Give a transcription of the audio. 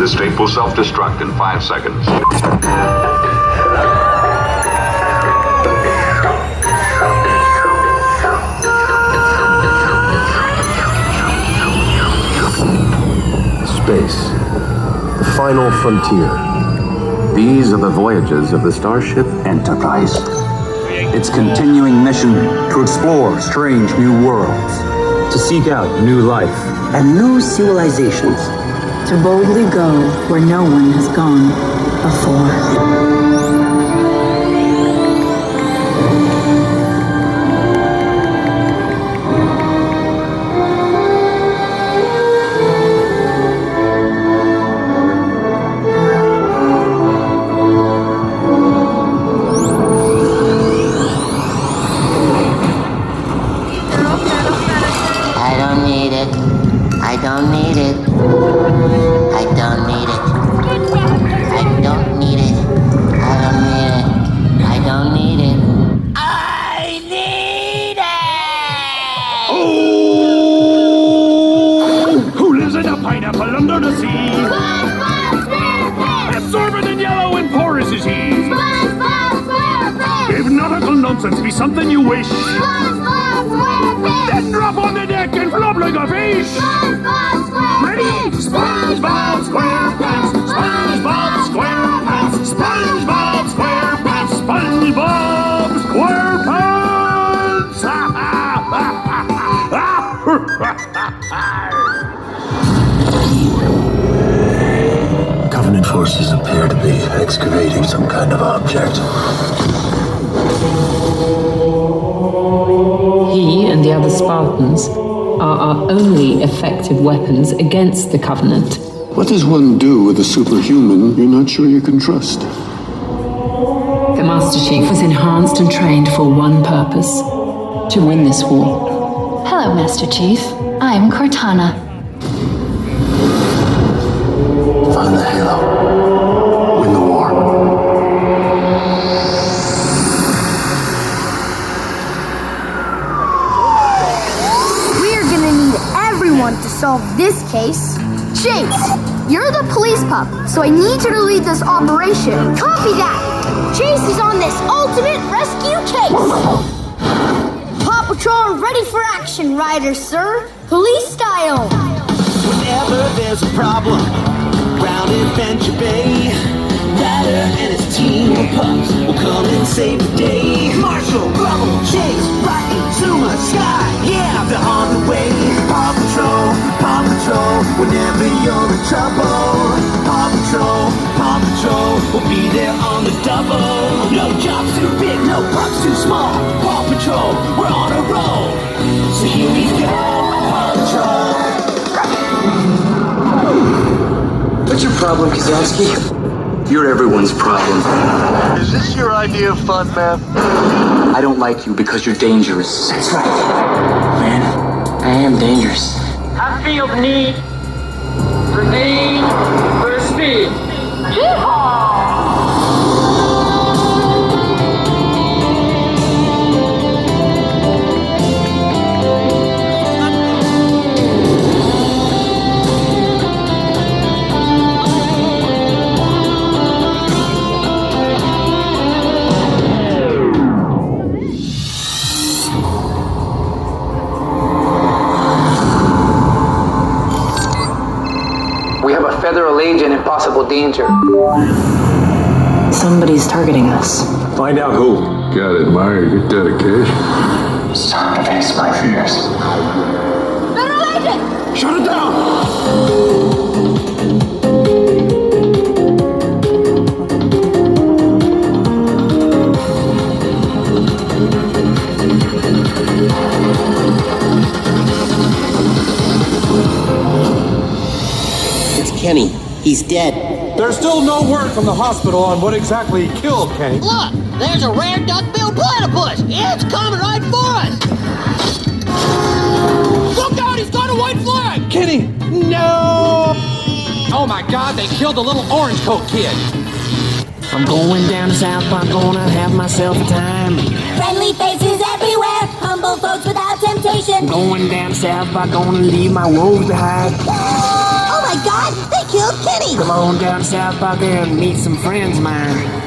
This tape will self-destruct in 5 seconds. Space, the final frontier. These are the voyages of the Starship Enterprise. Its continuing mission to explore strange new worlds, to seek out new life and new civilizations, to boldly go where no one has gone before. Be something you wish. Then drop on the deck and flop like a fish. Ready? SpongeBob SquarePants. SpongeBob SquarePants. SpongeBob SquarePants. SpongeBob SquarePants. Covenant forces appear to be excavating some kind of object. He and the other Spartans are our only effective weapons against the Covenant. What does one do with a superhuman you're not sure you can trust? The Master Chief was enhanced and trained for one purpose: to win this war. Hello, Master Chief. I'm Cortana. Find the Halo. Win the war. To solve this case. Chase, you're the police pup, so I need you to lead this operation. Copy that. Chase is on this ultimate rescue case. PAW Patrol ready for action, riders, sir. Police style. Whenever there's a problem around Adventure Bay, Ryder and his team of pups will come and save the day. Marshall, Rubble, Chase, Rocky, Zuma, Sky, yeah, they're on the way. PAW Patrol, whenever you're in trouble. PAW Patrol, will be there on the double. No job's too big, no pups too small. PAW Patrol, we're on a roll. So here we go, PAW Patrol. What's your problem, Kazansky? You're everyone's problem. Is this your idea of fun, man? I don't like you because you're dangerous. That's right. Man, I am dangerous. I feel the need for speed. Yeehaw! Federal agent in possible danger. Somebody's targeting us. Find out who. Gotta admire your dedication. It's time to face my fears. Federal agent! Shut it down! Kenny, he's dead. There's still no word from the hospital on what exactly killed Kenny. Look, there's a rare duck-billed platypus. It's coming right for us. Look out, he's got a white flag. Kenny, no! Oh my God, they killed the little orange coat kid. I'm going down to South Park, gonna have myself a time. Friendly faces everywhere, humble folks without temptation. I'm going down to South Park, gonna leave my woes behind. Oh my God, they killed Kenny. Come on down South Park there and meet some friends of mine.